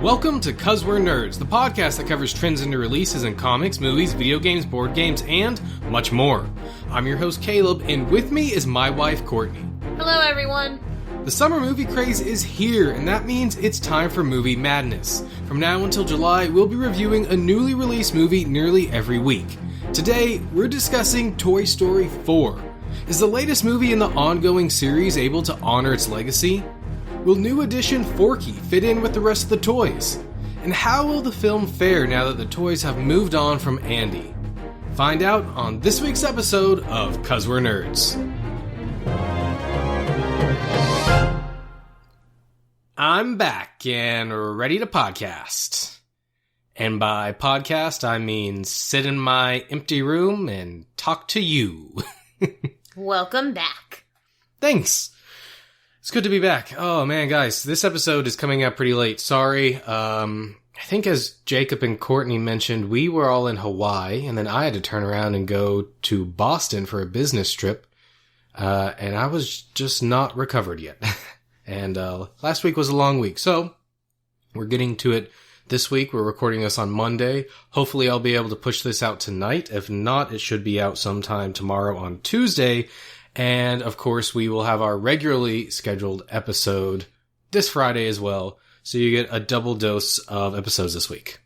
Welcome to 'Cause We're Nerds, the podcast that covers trends and new releases in comics, movies, video games, board games, and much more. I'm your host, Caleb, and with me is my wife, Courtney. Hello, everyone. The summer movie craze is here, and that means it's time for movie madness. From now until July, we'll be reviewing a newly released movie nearly every week. Today, we're discussing Toy Story 4. Is the latest movie in the ongoing series able to honor its legacy? Will new addition Forky fit in with the rest of the toys? And how will the film fare now that the toys have moved on from Andy? Find out on this week's episode of 'Cause We're Nerds. I'm back and ready to podcast. And by podcast, I mean sit in my empty room and talk to you. Welcome back. Thanks. It's good to be back. Oh man, guys, this episode is coming out pretty late. Sorry. I think as Jacob and Courtney mentioned, we were all in Hawaii, and then I had to turn around and go to Boston for a business trip. And I was just not recovered yet. And last week was a long week, so we're getting to it this week. We're recording this on Monday. Hopefully I'll be able to push this out tonight. If not, it should be out sometime tomorrow on Tuesday. And, of course, we will have our regularly scheduled episode this Friday as well. So you get a double dose of episodes this week.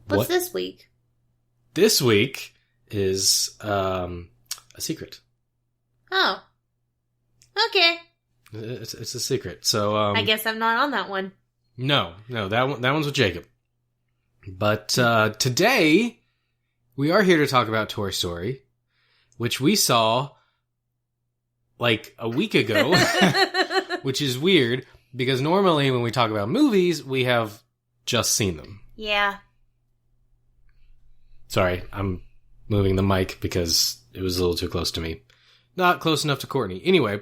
What's this week? This week is a secret. Oh. Okay. It's a secret. So I guess I'm not on that one. No, that one's with Jacob. But today we are here to talk about Toy Story, which we saw like a week ago, which is weird because normally when we talk about movies, we have just seen them. Yeah. Sorry, I'm moving the mic because it was a little too close to me. Not close enough to Courtney. Anyway,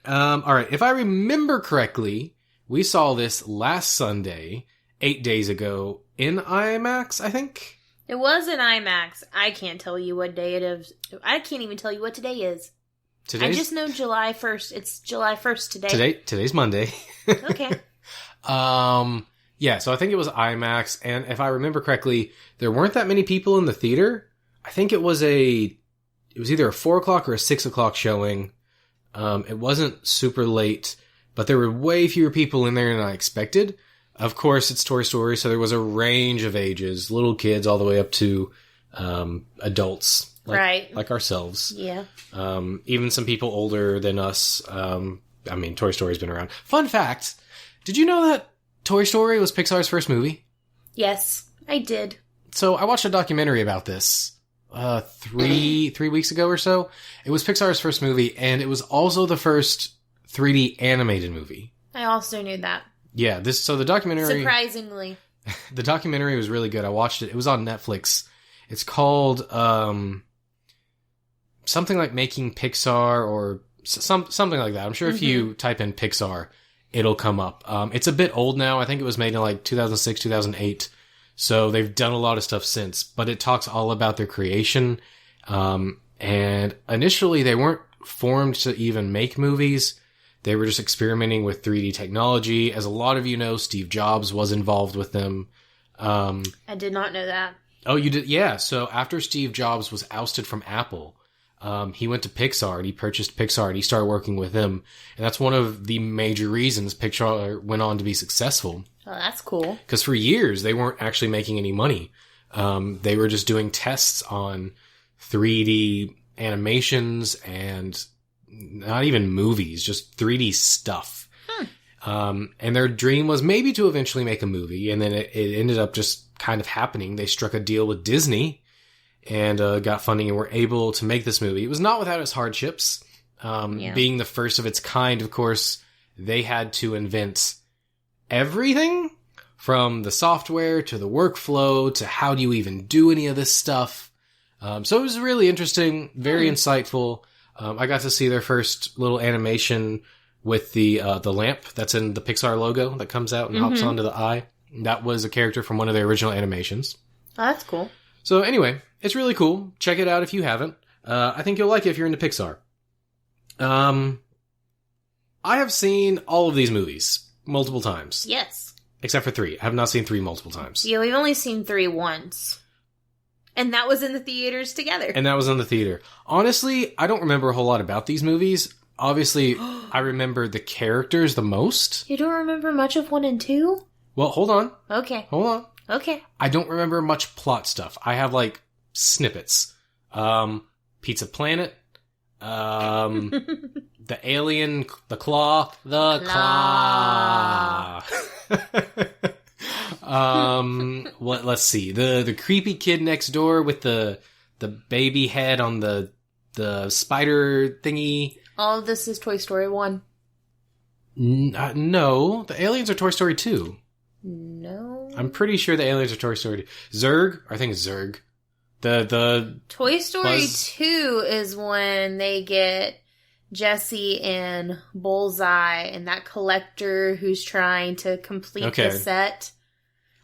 all right. If I remember correctly, we saw this last Sunday, 8 days ago, in IMAX, I think. It was in IMAX. I can't tell you what day it is. I can't even tell you what today is. I just know July 1st. It's July 1st today. Today's Monday. Okay. Yeah, so I think it was IMAX, and if I remember correctly, there weren't that many people in the theater. I think it was either a 4 o'clock or a 6 o'clock showing. It wasn't super late, but there were way fewer people in there than I expected. Of course, it's Toy Story, so there was a range of ages, little kids all the way up to adults, like ourselves. Yeah. Even some people older than us. Toy Story's been around. Fun fact, did you know that Toy Story was Pixar's first movie? Yes, I did. So I watched a documentary about this three weeks ago or so. It was Pixar's first movie, and it was also the first 3D animated movie. I also knew that. Yeah, the documentary... Surprisingly. The documentary was really good. I watched it. It was on Netflix. It's called, something like Making Pixar or something like that. I'm sure if you type in Pixar, it'll come up. It's a bit old now. I think it was made in like 2006, 2008. So they've done a lot of stuff since, but it talks all about their creation. And initially they weren't formed to even make movies. They were just experimenting with 3D technology. As a lot of you know, Steve Jobs was involved with them. I did not know that. Oh, you did? Yeah. So after Steve Jobs was ousted from Apple, he went to Pixar and he purchased Pixar and he started working with them. And that's one of the major reasons Pixar went on to be successful. Oh, that's cool. Because for years, they weren't actually making any money. They were just doing tests on 3D animations and not even movies, just 3D stuff. And their dream was maybe to eventually make a movie, and then it ended up just kind of happening. They struck a deal with Disney and got funding and were able to make this movie. It was not without its hardships. Being the first of its kind, of course, they had to invent everything from the software to the workflow to how do you even do any of this stuff. So it was really interesting, very insightful. I got to see their first little animation with the lamp that's in the Pixar logo that comes out and hops onto the eye. That was a character from one of their original animations. Oh, that's cool. So anyway, it's really cool. Check it out if you haven't. I think you'll like it if you're into Pixar. I have seen all of these movies. multiple times. Yes. Except for 3. I have not seen 3 multiple times. Yeah, we've only seen 3 once. And that was in the theaters together. And that was in the theater. Honestly, I don't remember a whole lot about these movies. Obviously, I remember the characters the most. You don't remember much of 1 and 2? Well, hold on. Okay. Hold on. Okay. I don't remember much plot stuff. I have, like, snippets. Pizza Planet. The alien, the claw. Let's see. The creepy kid next door with the baby head on the spider thingy. All of this is Toy Story 1. No, the aliens are Toy Story 2. No. I'm pretty sure the aliens are Toy Story 2. Zurg? I think it's Zurg. The Toy Story Buzz... 2 is when they get Jessie and Bullseye and that collector who's trying to complete the set.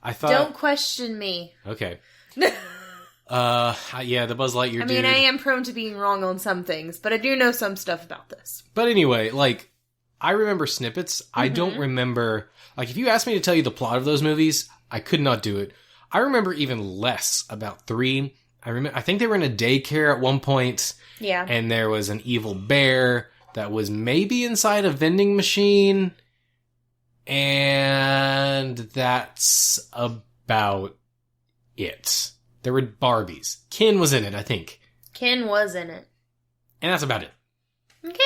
I thought... Don't question me. Okay. Yeah, the Buzz Lightyear dude. I am prone to being wrong on some things, but I do know some stuff about this. But anyway, like, I remember snippets. I don't remember... Like, if you asked me to tell you the plot of those movies, I could not do it. I remember even less about 3. I think they were in a daycare at one point. Yeah. And there was an evil bear that was maybe inside a vending machine. And that's about it. There were Barbies. Ken was in it, I think. Ken was in it. And that's about it. Okay.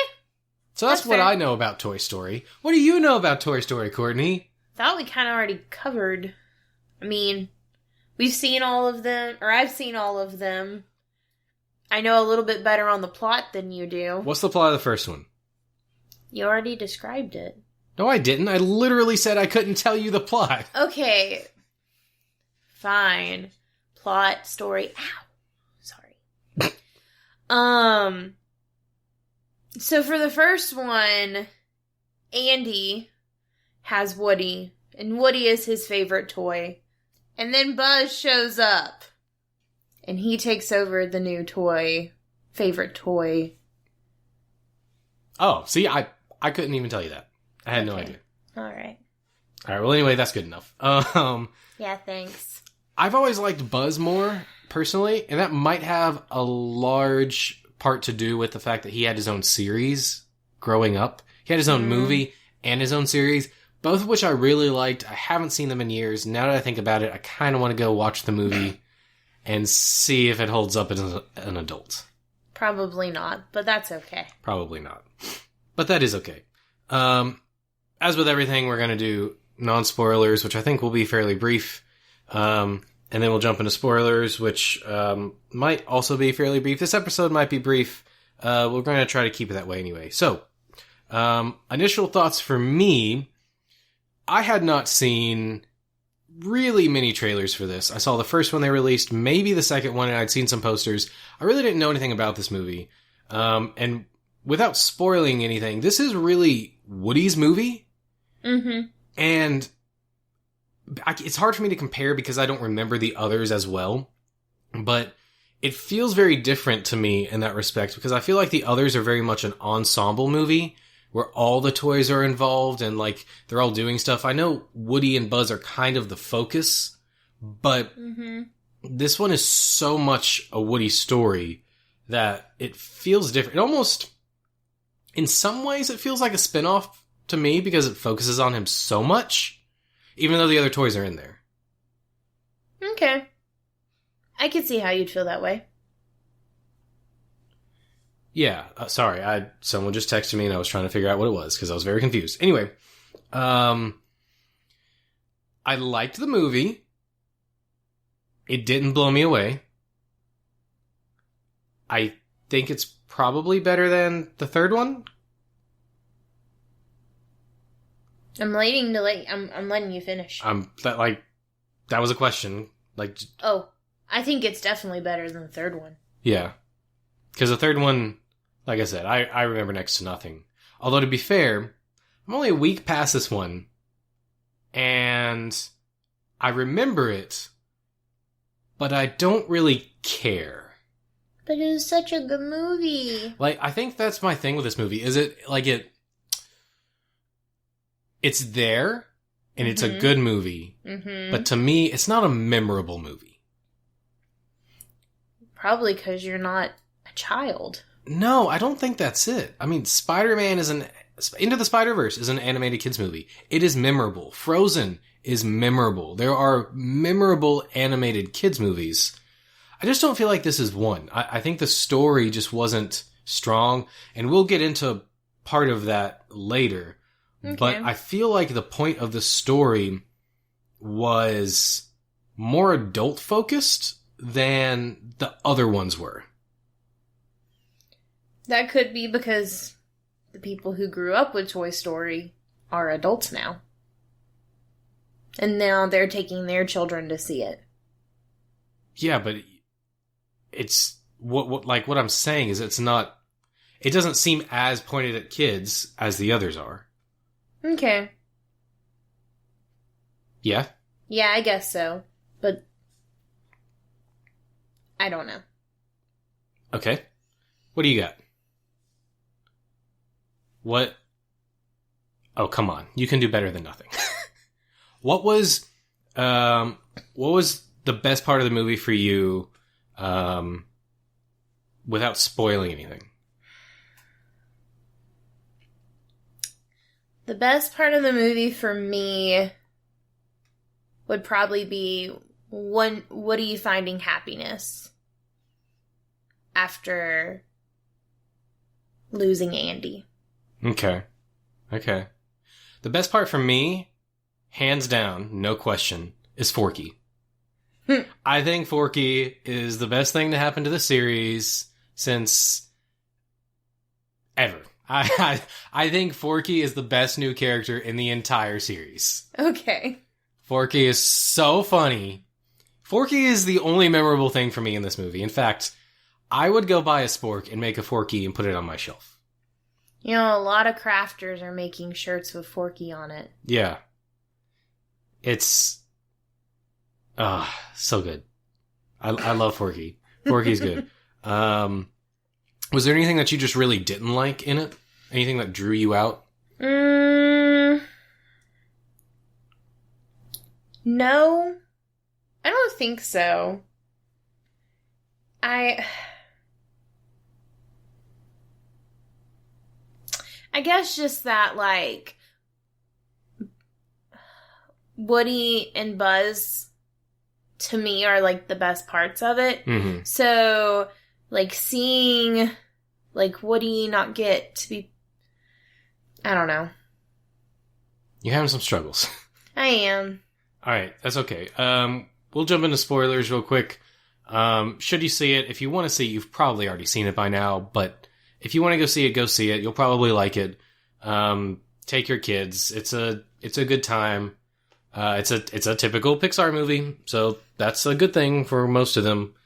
So that's what fair. I know about Toy Story. What do you know about Toy Story, Courtney? Thought we kind of already covered. I mean, we've seen all of them, or I've seen all of them. I know a little bit better on the plot than you do. What's the plot of the first one? You already described it. No, I didn't. I literally said I couldn't tell you the plot. Okay. Fine. Plot, story. Ow. Sorry. So for the first one, Andy has Woody, and Woody is his favorite toy. And then Buzz shows up, and he takes over the new favorite toy. Oh, see, I couldn't even tell you that. I had no idea. Alright. Alright, well anyway, that's good enough. Yeah, thanks. I've always liked Buzz more, personally, and that might have a large part to do with the fact that he had his own series growing up. He had his own movie and his own series, both of which I really liked. I haven't seen them in years. Now that I think about it, I kind of want to go watch the movie and see if it holds up as an adult. Probably not, but that's okay. Probably not. But that is okay. As with everything, we're going to do non-spoilers, which I think will be fairly brief. And then we'll jump into spoilers, which might also be fairly brief. This episode might be brief. We're going to try to keep it that way anyway. So, initial thoughts for me, I had not seen really many trailers for this. I saw the first one they released, maybe the second one, and I'd seen some posters. I really didn't know anything about this movie. And without spoiling anything, this is really Woody's movie. Mm-hmm. And it's hard for me to compare because I don't remember the others as well. But it feels very different to me in that respect because I feel like the others are very much an ensemble movie where all the toys are involved and like they're all doing stuff. I know Woody and Buzz are kind of the focus, but this one is so much a Woody story that it feels different. It almost, in some ways, it feels like a spin-off to me because it focuses on him so much, even though the other toys are in there. Okay. I can see how you'd feel that way. Yeah, sorry, someone just texted me and I was trying to figure out what it was because I was very confused. Anyway, I liked the movie. It didn't blow me away. I think it's probably better than the third one. I'm letting you finish. That was a question. Oh, I think it's definitely better than the third one. Yeah. Because the third one, like I said, I remember next to nothing. Although, to be fair, I'm only a week past this one, and I remember it, but I don't really care. But it was such a good movie. I think that's my thing with this movie, is it it's there, and it's a good movie, but to me, it's not a memorable movie. Probably because you're not a child. No, I don't think that's it. I mean, Spider-Man Into the Spider-Verse is an animated kids movie. It is memorable. Frozen is memorable. There are memorable animated kids movies. I just don't feel like this is one. I think the story just wasn't strong, and we'll get into part of that later. Okay. But I feel like the point of the story was more adult-focused than the other ones were. That could be because the people who grew up with Toy Story are adults now. And now they're taking their children to see it. Yeah, but it's what I'm saying is it doesn't seem as pointed at kids as the others are. Okay. Yeah? Yeah, I guess so. But I don't know. Okay. What do you got? What? Oh, come on. You can do better than nothing. What was the best part of the movie for you, without spoiling anything? The best part of the movie for me would probably be Woody finding happiness after losing Andy. Okay. The best part for me, hands down, no question, is Forky. I think Forky is the best thing to happen to the series since ever. I think Forky is the best new character in the entire series. Okay. Forky is so funny. Forky is the only memorable thing for me in this movie. In fact, I would go buy a spork and make a Forky and put it on my shelf. You know, a lot of crafters are making shirts with Forky on it. Yeah. It's... so good. I love Forky. Forky's good. Was there anything that you just really didn't like in it? Anything that drew you out? No. I don't think so. I guess just that, like, Woody and Buzz, to me, are, like, the best parts of it. Mm-hmm. So, like, seeing, like, Woody not get to be... I don't know. You're having some struggles. I am. Alright, that's okay. We'll jump into spoilers real quick. Should you see it? If you want to see it, you've probably already seen it by now, but if you want to go see it, go see it. You'll probably like it. Take your kids. It's a good time. It's a typical Pixar movie, so that's a good thing for most of them.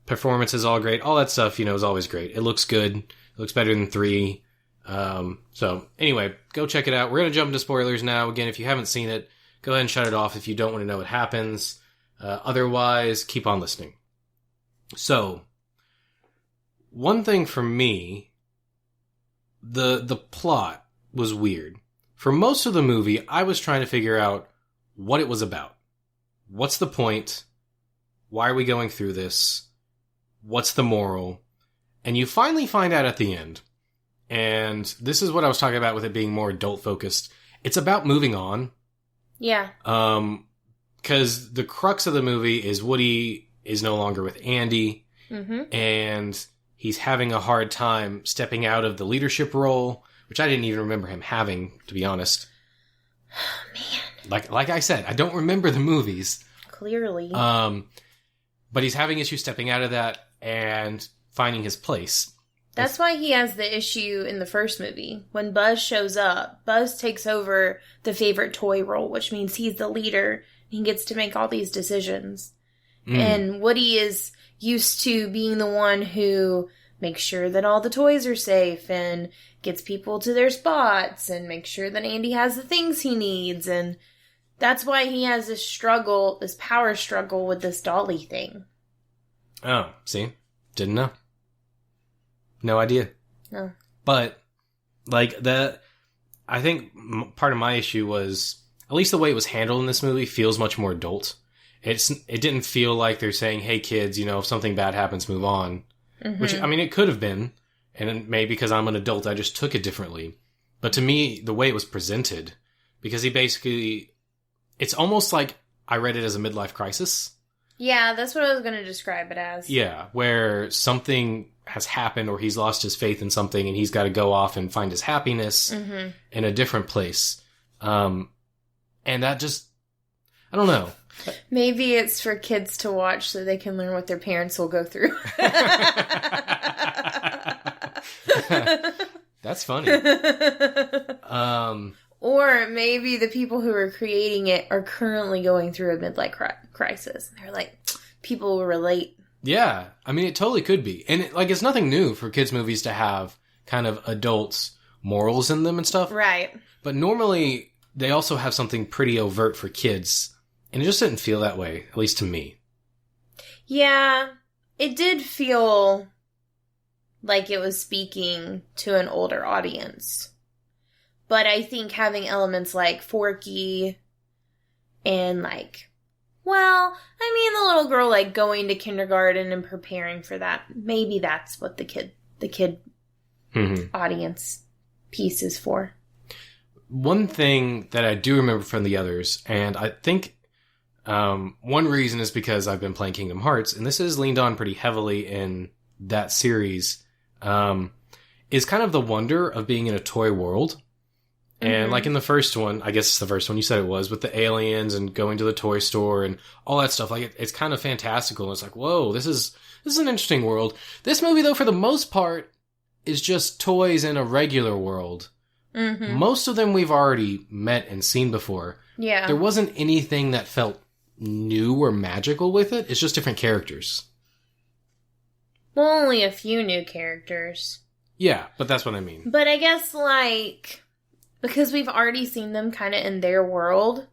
Performance is all great. All that stuff, is always great. It looks good. It looks better than 3. So anyway, go check it out. We're going to jump into spoilers now. Again, if you haven't seen it, go ahead and shut it off if you don't want to know what happens. Otherwise, keep on listening. So, one thing for me, the plot was weird. For most of the movie, I was trying to figure out what it was about. What's the point? Why are we going through this? What's the moral? And you finally find out at the end. And this is what I was talking about with it being more adult-focused. It's about moving on. Yeah. Because the crux of the movie is Woody is no longer with Andy. Mm-hmm. And he's having a hard time stepping out of the leadership role, which I didn't even remember him having, to be honest. Oh, man. Like I said, I don't remember the movies. Clearly. But he's having issues stepping out of that and finding his place. That's why he has the issue in the first movie. When Buzz shows up, Buzz takes over the favorite toy role, which means he's the leader. He gets to make all these decisions. And Woody is used to being the one who makes sure that all the toys are safe and gets people to their spots and makes sure that Andy has the things he needs. And that's why he has this struggle, this power struggle with this dolly thing. Oh, see? Didn't know. No idea. No. But, like, I think part of my issue was, at least the way it was handled in this movie feels much more adult. It didn't feel like they're saying, hey kids, you know, if something bad happens, move on. Mm-hmm. Which, I mean, it could have been. And maybe because I'm an adult, I just took it differently. But to me, the way it was presented, because he basically, it's almost like I read it as a midlife crisis. Yeah, that's what I was going to describe it as. Yeah, where something has happened or he's lost his faith in something and he's got to go off and find his happiness in a different place. And that just, I don't know. Maybe it's for kids to watch so they can learn what their parents will go through. That's funny. Or maybe the people who are creating it are currently going through a midlife crisis. They're like, people will relate. Yeah. I mean, it totally could be. And it's nothing new for kids' movies to have kind of adults' morals in them and stuff. Right. But normally, they also have something pretty overt for kids. And it just didn't feel that way, at least to me. Yeah. It did feel like it was speaking to an older audience. But I think having elements like Forky and well, I mean, the little girl going to kindergarten and preparing for that, maybe that's what the kid audience piece is for. One thing that I do remember from the others, and I think one reason is because I've been playing Kingdom Hearts, and this is leaned on pretty heavily in that series, is kind of the wonder of being in a toy world. And in the first one, I guess it's the first one, you said it was, with the aliens and going to the toy store and all that stuff, it's kind of fantastical. And it's like, whoa, this is an interesting world. This movie, though, for the most part, is just toys in a regular world. Mm-hmm. Most of them we've already met and seen before. Yeah. There wasn't anything that felt new or magical with it. It's just different characters. Well, only a few new characters. Yeah, but that's what I mean. But I guess, because we've already seen them kind of in their world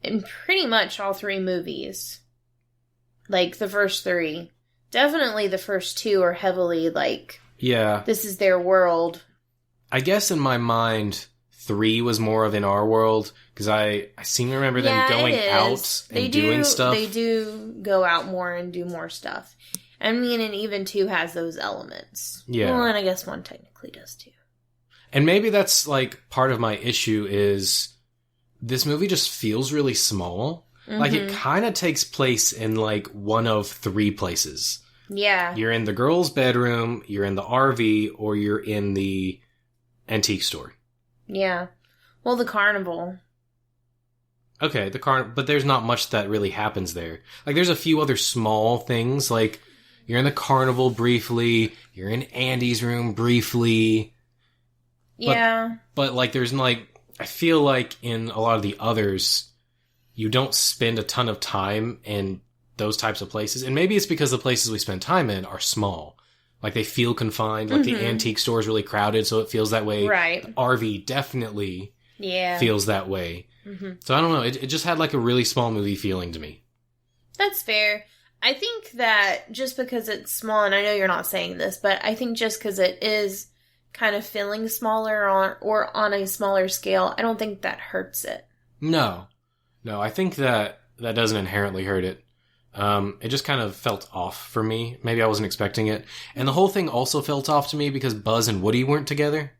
in pretty much all three movies. The first three. Definitely the first two are heavily yeah, this is their world. I guess in my mind, 3 was more of in our world, because I seem to remember them going out and doing stuff. They do go out more and do more stuff. I mean, and even 2 has those elements. Yeah. Well, and I guess 1 technically does too. And maybe that's part of my issue is this movie just feels really small. Mm-hmm. It kind of takes place in one of 3 places. Yeah. You're in the girl's bedroom, you're in the RV, or you're in the antique store. Yeah. Well, the carnival. Okay, but there's not much that really happens there. There's a few other small things, you're in the carnival briefly, you're in Andy's room briefly. Yeah. But there's I feel like in a lot of the others, you don't spend a ton of time in those types of places. And maybe it's because the places we spend time in are small. They feel confined. The antique store is really crowded, so it feels that way. Right. The RV definitely feels that way. Mm-hmm. So I don't know. It just had a really small movie feeling to me. That's fair. I think that just because it's small, and I know you're not saying this, but I think just because it is kind of feeling smaller or on a smaller scale, I don't think that hurts it. No, I think that doesn't inherently hurt it. It just kind of felt off for me. Maybe I wasn't expecting it. And the whole thing also felt off to me because Buzz and Woody weren't together.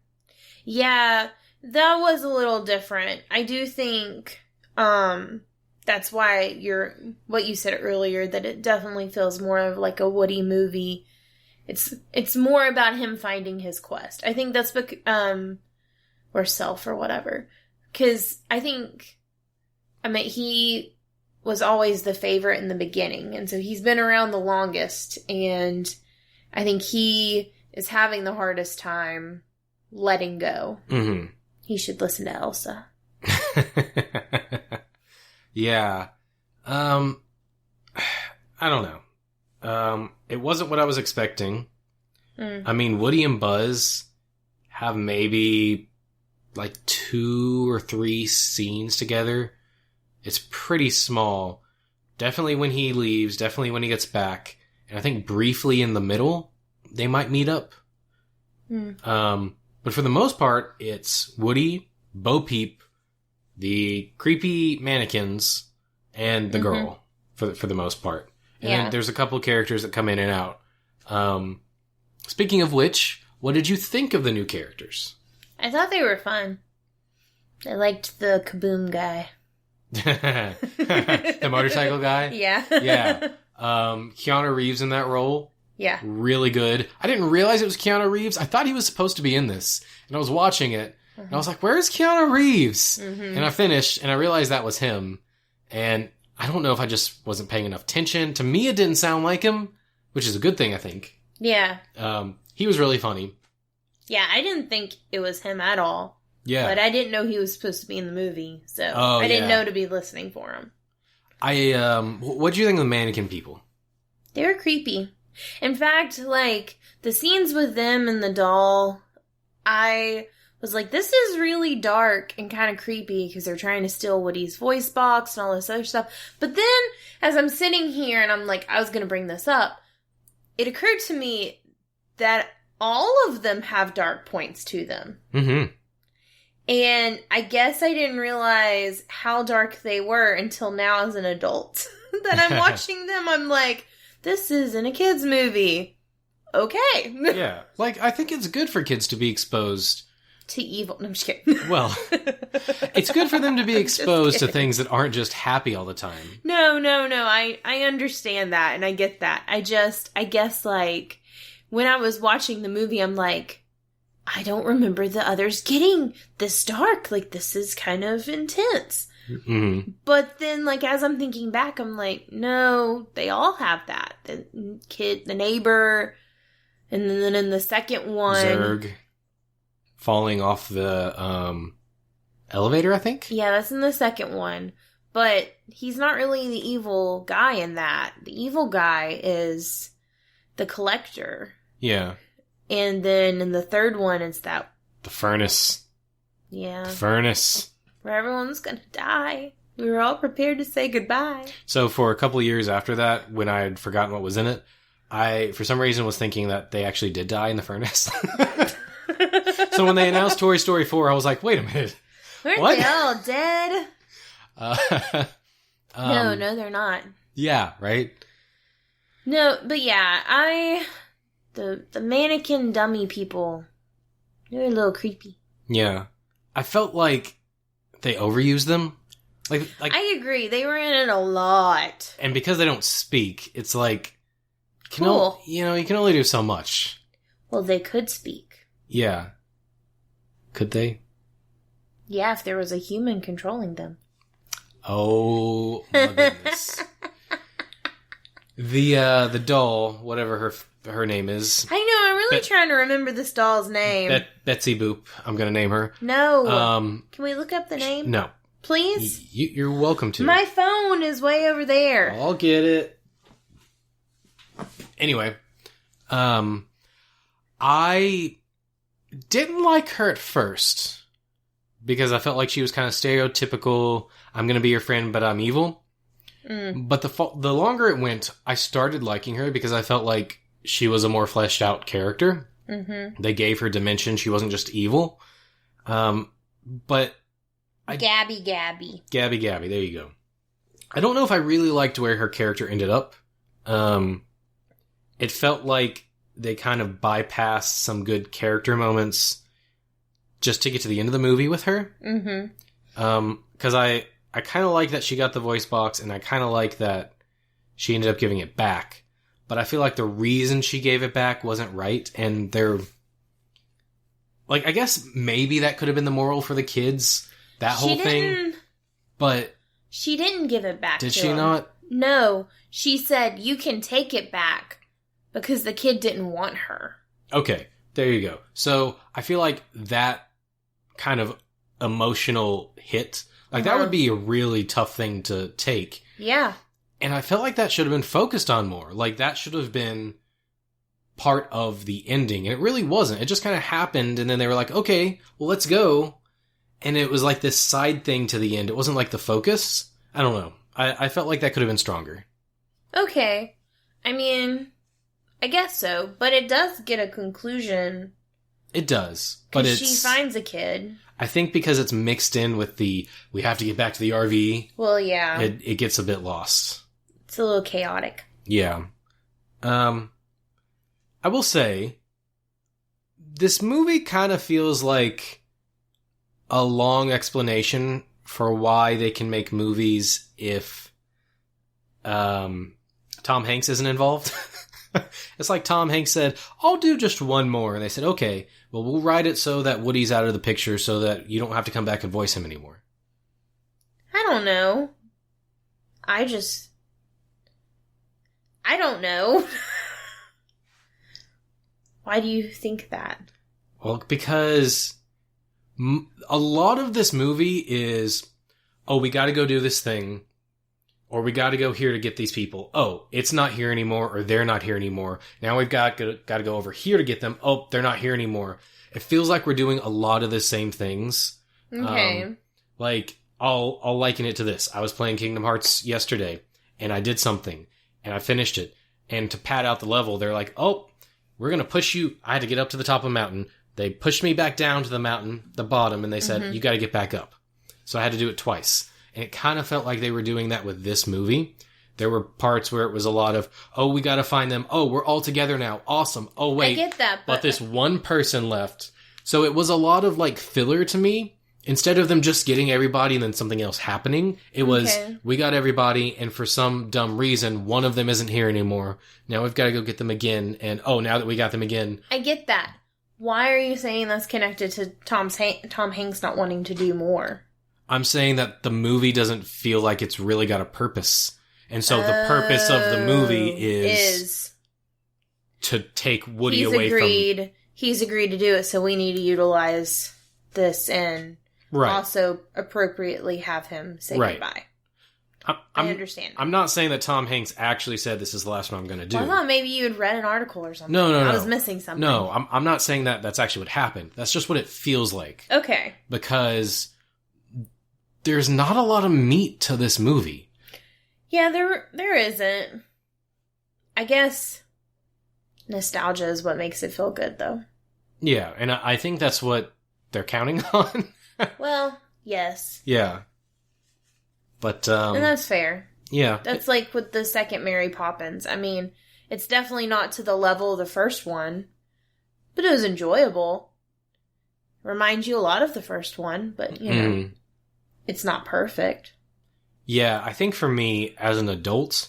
Yeah, that was a little different. I do think that's why what you said earlier, that it definitely feels more of a Woody movie. It's more about him finding his quest. I think that's or self or whatever. Because I think, he was always the favorite in the beginning, and so he's been around the longest, and I think he is having the hardest time letting go. Mm-hmm. He should listen to Elsa. Yeah. I don't know. It wasn't what I was expecting. Woody and Buzz have maybe 2 or 3 scenes together. It's pretty small. Definitely when he leaves, definitely when he gets back. And I think briefly in the middle, they might meet up. But for the most part, it's Woody, Bo Peep, the creepy mannequins, and the girl, for the most part. And then there's a couple of characters that come in and out. Speaking of which, what did you think of the new characters? I thought they were fun. I liked the Kaboom guy. The motorcycle guy? Yeah. Yeah. Keanu Reeves in that role. Yeah. Really good. I didn't realize it was Keanu Reeves. I thought he was supposed to be in this. And I was watching it. And I was like, where's Keanu Reeves? And I finished, and I realized that was him. And I don't know if I just wasn't paying enough attention. To me, it didn't sound like him, which is a good thing, I think. Yeah. He was really funny. Yeah, I didn't think it was him at all. Yeah. But I didn't know he was supposed to be in the movie, so I didn't know to be listening for him. What do you think of the mannequin people? They were creepy. In fact, like, the scenes with them and the doll, I was like, this is really dark and kind of creepy because they're trying to steal Woody's voice box and all this other stuff. But then, as I'm sitting here and I'm like, I was going to bring this up, it occurred to me that all of them have dark points to them. Mm-hmm. And I guess I didn't realize how dark they were until now as an adult. That I'm watching them, I'm like, this isn't a kid's movie. Okay. Yeah. Like, I think it's good for kids to be exposed to evil. No, I'm just kidding. Well, it's good for them to be exposed to things that aren't just happy all the time. No. I understand that, and I get that. I guess, like, when I was watching the movie, I'm like, I don't remember the others getting this dark. Like, this is kind of intense. Mm-hmm. But then, like, as I'm thinking back, I'm like, no, they all have that. The kid, the neighbor, and then in the second one... Zurg falling off the elevator, I think? Yeah, that's in the second one. But he's not really the evil guy in that. The evil guy is the collector. Yeah. And then in the third one, it's that... The furnace. Yeah. The furnace. Where everyone's gonna die. We were all prepared to say goodbye. So for a couple of years after that, when I had forgotten what was in it, I, for some reason, was thinking that they actually did die in the furnace. So when they announced Toy Story 4, I was like, wait a minute. Weren't what? They all dead? No, they're not. Yeah, right? No, but yeah, the mannequin dummy people, they're a little creepy. Yeah. I felt like they overused them. Like I agree. They were in it a lot. And because they don't speak, it's like... Cool. You can only do so much. Well, they could speak. Yeah. Could they? Yeah, if there was a human controlling them. Oh, my goodness. The doll, whatever her name is. I know, I'm really trying to remember this doll's name. Betsy Boop, I'm going to name her. No. Can we look up the name? No. Please? You're welcome to. My phone is way over there. I'll get it. Anyway, I didn't like her at first because I felt like she was kind of stereotypical, I'm going to be your friend, but I'm evil. Mm. But the longer it went, I started liking her because I felt like she was a more fleshed out character. Mm-hmm. They gave her dimension. She wasn't just evil. But Gabby. Gabby, there you go. I don't know if I really liked where her character ended up. It felt like they kind of bypassed some good character moments just to get to the end of the movie with her. Mm-hmm. Because I kind of like that she got the voice box, and I kind of like that she ended up giving it back. But I feel like the reason she gave it back wasn't right, and they're... Like, I guess maybe that could have been the moral for the kids, that whole thing. But... She didn't give it back to him. Did she not? No. She said, you can take it back, because the kid didn't want her. Okay, there you go. So, I feel like that kind of emotional hit, like that would be a really tough thing to take. Yeah. And I felt like that should have been focused on more. Like, that should have been part of the ending. And it really wasn't. It just kind of happened, and then they were like, okay, well, let's go. And it was like this side thing to the end. It wasn't like the focus. I don't know. I felt like that could have been stronger. Okay. I mean, I guess so. But it does get a conclusion It does. But Because she finds a kid. I think because it's mixed in with we have to get back to the RV. Well, yeah. It gets a bit lost. It's a little chaotic. Yeah. I will say, this movie kind of feels like a long explanation for why they can make movies if Tom Hanks isn't involved. It's like Tom Hanks said, I'll do just one more. And they said, okay, well, we'll write it so that Woody's out of the picture so that you don't have to come back and voice him anymore. I don't know. I don't know. Why do you think that? Well, because a lot of this movie is, oh, we got to go do this thing. Or we got to go here to get these people. Oh, it's not here anymore, or they're not here anymore. Now we've got to go over here to get them. Oh, they're not here anymore. It feels like we're doing a lot of the same things. Okay. Like, I'll liken it to this. I was playing Kingdom Hearts yesterday, and I did something, and I finished it. And to pad out the level, they're like, oh, we're going to push you. I had to get up to the top of a mountain. They pushed me back down to the mountain, the bottom, and they said, you got to get back up. So I had to do it twice. And it kind of felt like they were doing that with this movie. There were parts where it was a lot of, oh, we got to find them. Oh, we're all together now. Awesome. Oh, wait. I get that, but this one person left. So it was a lot of like filler to me. Instead of them just getting everybody and then something else happening, it was, we got everybody, and for some dumb reason, one of them isn't here anymore. Now we've got to go get them again. And oh, now that we got them again. I get that. Why are you saying that's connected to Tom Hanks not wanting to do more? I'm saying that the movie doesn't feel like it's really got a purpose. And so the purpose of the movie is to take Woody away from... He's agreed to do it, so we need to utilize this and also appropriately have him say goodbye. I understand. I'm not saying that Tom Hanks actually said this is the last one I'm going to do. Well, I thought maybe you had read an article or something. No. I was missing something. No, I'm not saying that that's actually what happened. That's just what it feels like. Okay. Because there's not a lot of meat to this movie. Yeah, there isn't. I guess nostalgia is what makes it feel good, though. Yeah, and I think that's what they're counting on. Well, yes. Yeah. But, and that's fair. Yeah. That's like with the second Mary Poppins. I mean, it's definitely not to the level of the first one, but it was enjoyable. Reminds you a lot of the first one, but, you know, it's not perfect. Yeah, I think for me, as an adult,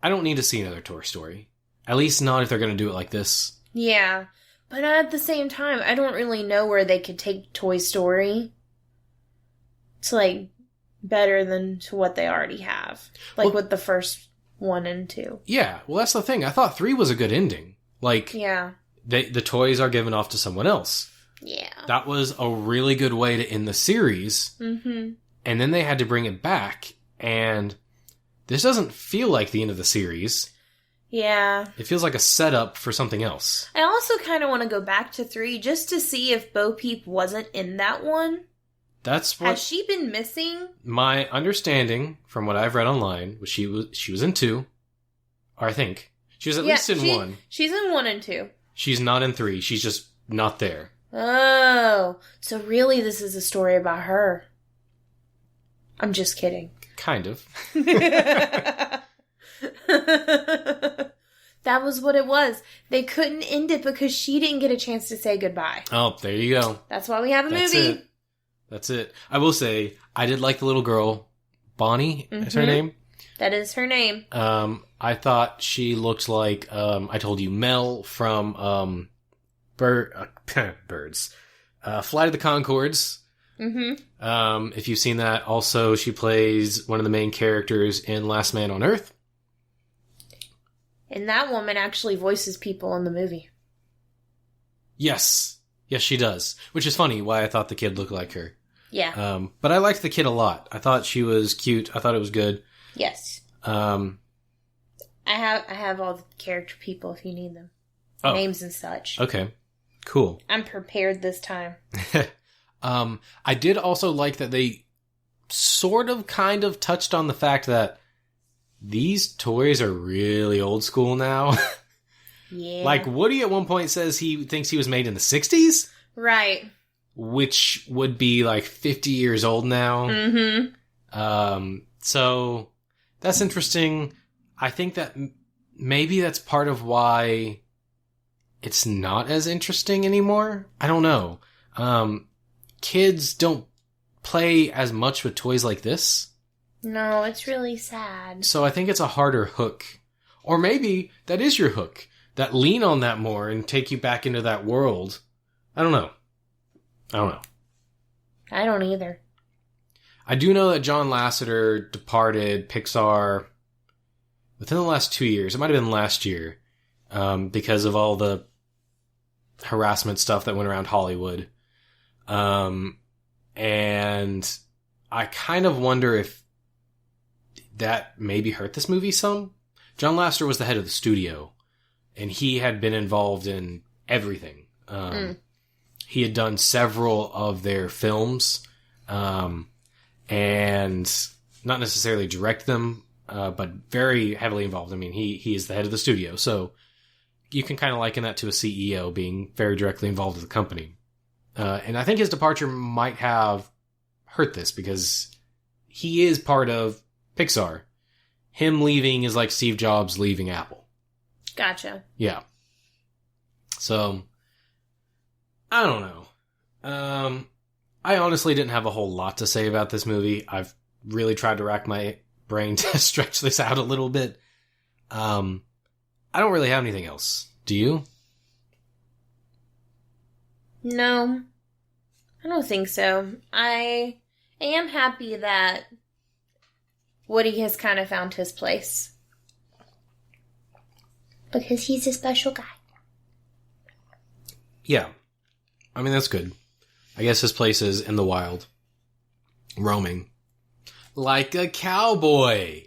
I don't need to see another Toy Story. At least not if they're going to do it like this. Yeah, but at the same time, I don't really know where they could take Toy Story to, like, better than to what they already have. Like, with the first 1 and 2. Yeah, well, that's the thing. I thought 3 was a good ending. Like, yeah, the toys are given off to someone else. Yeah. That was a really good way to end the series. Mm-hmm. And then they had to bring it back, and this doesn't feel like the end of the series. Yeah. It feels like a setup for something else. I also kind of want to go back to 3 just to see if Bo Peep wasn't in that one. That's what... Has she been missing? My understanding, from what I've read online, was she was in 2. Or I think. She was at least in 1. She's in 1 and 2. She's not in 3. She's just not there. Oh. So really this is a story about her. I'm just kidding. Kind of. That was what it was. They couldn't end it because she didn't get a chance to say goodbye. Oh, there you go. That's why we have a movie. That's it. I will say, I did like the little girl. Bonnie is her name? That is her name. I thought she looked like, I told you, Mel from Birds. Flight of the Conchords. Mm-hmm. If you've seen that, also she plays one of the main characters in Last Man on Earth. And that woman actually voices people in the movie. Yes, she does. Which is funny, why I thought the kid looked like her. Yeah. But I liked the kid a lot. I thought she was cute. I thought it was good. Yes. I have all the character people if you need them. Names and such. Okay. Cool. I'm prepared this time. I did also like that they sort of kind of touched on the fact that these toys are really old school now. Yeah. Like, Woody at one point says he thinks he was made in the 60s? Right. Which would be like 50 years old now. Mm-hmm. So that's interesting. I think that maybe that's part of why it's not as interesting anymore. I don't know. Kids don't play as much with toys like this. No, it's really sad. So I think it's a harder hook. Or maybe that is your hook. That lean on that more and take you back into that world. I don't know. I don't either. I do know that John Lasseter departed Pixar within the last 2 years. It might have been last year. Because of all the harassment stuff that went around Hollywood. And I kind of wonder if that maybe hurt this movie some. John Lasseter was the head of the studio, and he had been involved in everything. He had done several of their films, and not necessarily direct them, but very heavily involved. I mean, he is the head of the studio, so you can kind of liken that to a CEO being very directly involved with the company. And I think his departure might have hurt this because he is part of Pixar. Him leaving is like Steve Jobs leaving Apple. Gotcha. Yeah. So, I don't know. I honestly didn't have a whole lot to say about this movie. I've really tried to rack my brain to stretch this out a little bit. I don't really have anything else. Do you? No, I don't think so. I am happy that Woody has kind of found his place. Because he's a special guy. Yeah. I mean, that's good. I guess his place is in the wild. Roaming. Like a cowboy.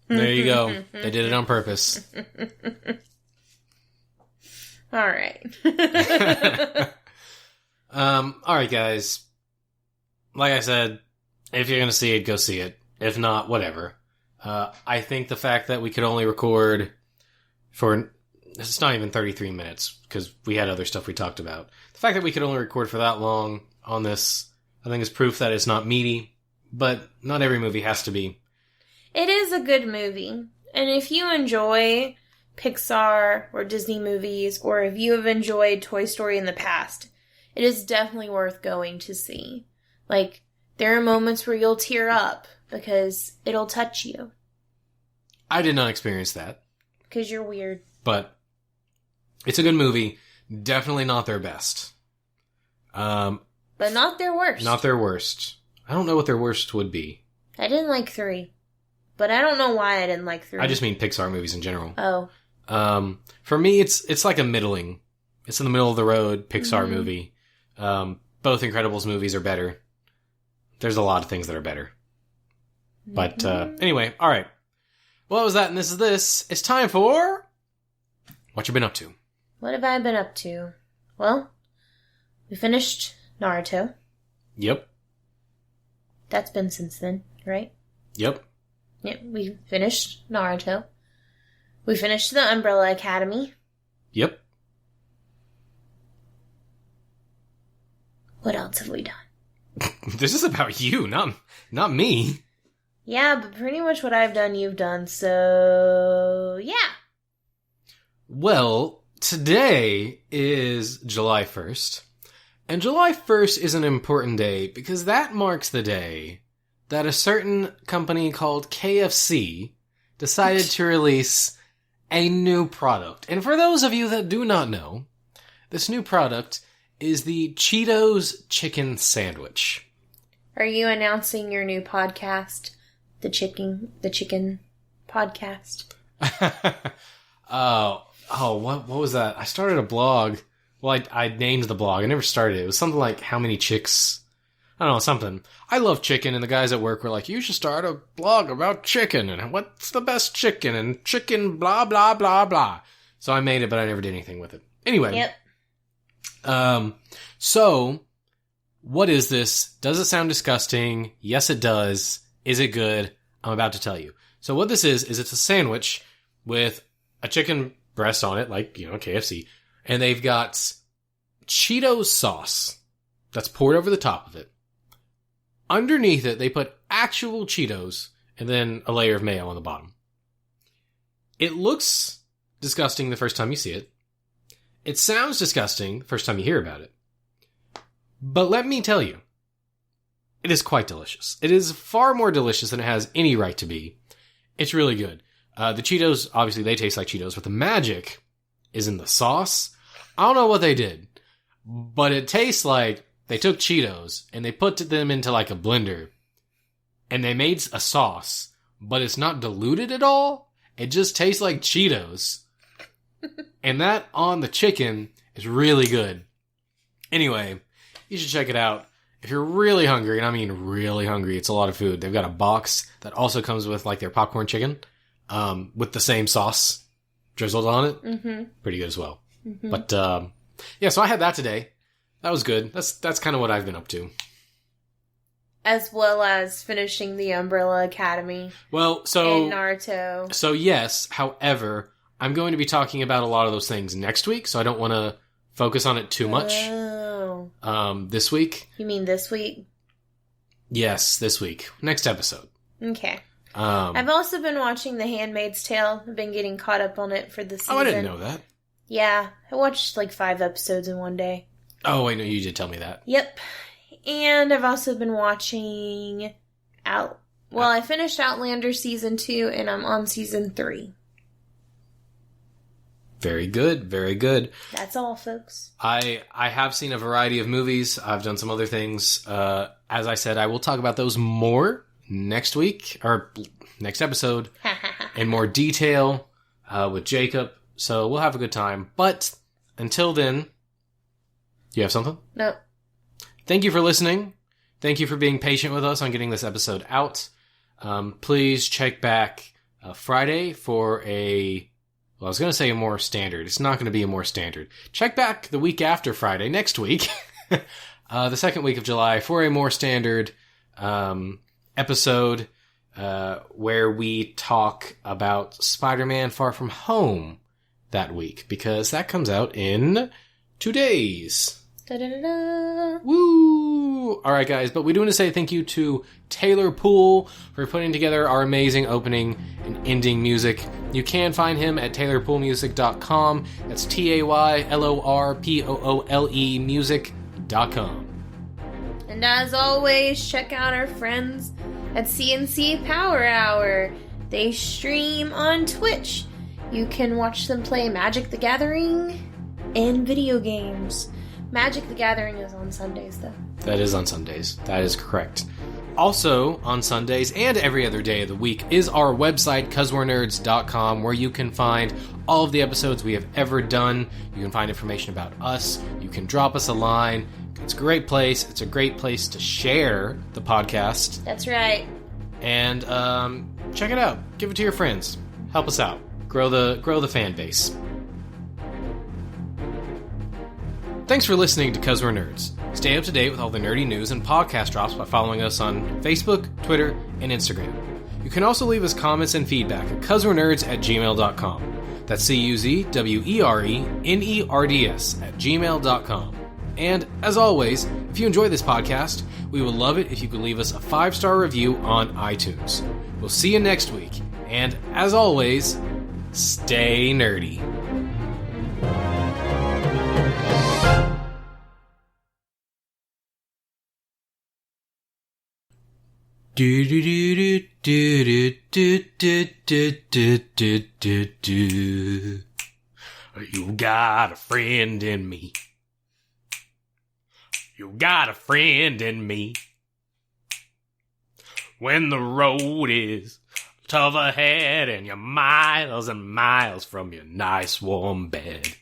There you go. They did it on purpose. All right. All right, guys. Like I said, if you're going to see it, go see it. If not, whatever. I think the fact that we could only record for... It's not even 33 minutes, because we had other stuff we talked about. The fact that we could only record for that long on this, I think is proof that it's not meaty. But not every movie has to be. It is a good movie. And if you enjoy Pixar or Disney movies, or if you have enjoyed Toy Story in the past, it is definitely worth going to see. Like, there are moments where you'll tear up because it'll touch you. I did not experience that. Because you're weird. But it's a good movie. Definitely not their best. But not their worst. Not their worst. I don't know what their worst would be. I didn't like 3. But I don't know why I didn't like 3. I just mean Pixar movies in general. Oh. For me, it's like a middling. It's in the middle of the road Pixar movie. Both Incredibles movies are better. There's a lot of things that are better. But anyway, all right. Well, that was that, and this is this. It's time for What You Been Up To. What have I been up to? Well, we finished Naruto. Yep. That's been since then, right? Yep. Yep, we finished Naruto. We finished The Umbrella Academy. Yep. What else have we done? This is about you, not me. Yeah, but pretty much what I've done, you've done, so... yeah. Well, today is July 1st. And July 1st is an important day because that marks the day that a certain company called KFC decided to release a new product. And for those of you that do not know, this new product is the Cheetos Chicken Sandwich. Are you announcing your new podcast? The chicken podcast? What was that? I started a blog. Well, I named the blog. I never started it. It was something like How Many Chicks... I don't know, something. I love chicken, and the guys at work were like, you should start a blog about chicken, and what's the best chicken, and chicken blah, blah, blah, blah. So I made it, but I never did anything with it. Anyway. Yep. So, what is this? Does it sound disgusting? Yes, it does. Is it good? I'm about to tell you. So what this is it's a sandwich with a chicken breast on it, like, KFC. And they've got Cheetos sauce that's poured over the top of it. Underneath it, they put actual Cheetos and then a layer of mayo on the bottom. It looks disgusting the first time you see it. It sounds disgusting the first time you hear about it. But let me tell you, it is quite delicious. It is far more delicious than it has any right to be. It's really good. The Cheetos, obviously, they taste like Cheetos, but the magic is in the sauce. I don't know what they did, but it tastes like they took Cheetos and they put them into like a blender and they made a sauce, but it's not diluted at all. It just tastes like Cheetos. And that on the chicken is really good. Anyway, you should check it out. If you're really hungry, and I mean really hungry, it's a lot of food. They've got a box that also comes with like their popcorn chicken, with the same sauce drizzled on it. Mm-hmm. Pretty good as well. Mm-hmm. But, yeah, so I had that today. That was good. That's kind of what I've been up to. As well as finishing the Umbrella Academy. Well, and Naruto. So yes, however, I'm going to be talking about a lot of those things next week, so I don't want to focus on it too much. Oh. This week. You mean this week? Yes, this week. Next episode. Okay. I've also been watching The Handmaid's Tale. I've been getting caught up on it for the season. Oh, I didn't know that. Yeah, I watched like 5 episodes in one day. Oh, I know, you did tell me that. Yep. And I've also been watching I finished Outlander season 2 and I'm on season 3. Very good, very good. That's all, folks. I have seen a variety of movies. I've done some other things. As I said, I will talk about those more next week, or next episode, in more detail with Jacob. So we'll have a good time. But until then, you have something? No. Thank you for listening. Thank you for being patient with us on getting this episode out. Please check back Friday for I was going to say a more standard. It's not going to be a more standard. Check back the week after Friday, next week, the second week of July, for a more standard episode where we talk about Spider-Man Far From Home that week, because that comes out in 2 days. Da-da-da-da. Woo! All right, guys, but we do want to say thank you to Taylor Poole for putting together our amazing opening and ending music. You can find him at taylorpoolemusic.com. That's TaylorPoole music.com. And as always, check out our friends at CNC Power Hour. They stream on Twitch. You can watch them play Magic the Gathering and video games. Magic the Gathering is on Sundays, though. That is on Sundays. That is correct. Also, on Sundays and every other day of the week is our website, causewe'renerds.com, where you can find all of the episodes we have ever done. You can find information about us. You can drop us a line. It's a great place. It's a great place to share the podcast. That's right. And check it out. Give it to your friends. Help us out. Grow the fan base. Thanks for listening to 'Cause We're Nerds. Stay up to date with all the nerdy news and podcast drops by following us on Facebook, Twitter, and Instagram. You can also leave us comments and feedback at causewe'renerds@gmail.com. That's CUZWERENERDS@gmail.com. And, as always, if you enjoy this podcast, we would love it if you could leave us a 5-star review on iTunes. We'll see you next week, and, as always, stay nerdy. Do do do do do do do do do do do. You got a friend in me. You got a friend in me. When the road is tough ahead and you're miles and miles from your nice warm bed.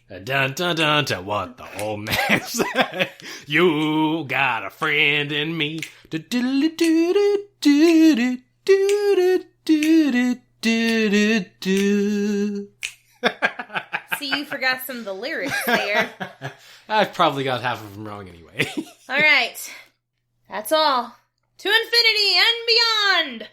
Dun dun dun dun, what the old man said. You got a friend in me. Do do do do do do do do do. See, you forgot some of the lyrics there. I've probably got half of them wrong anyway. All right. That's all. To infinity and beyond!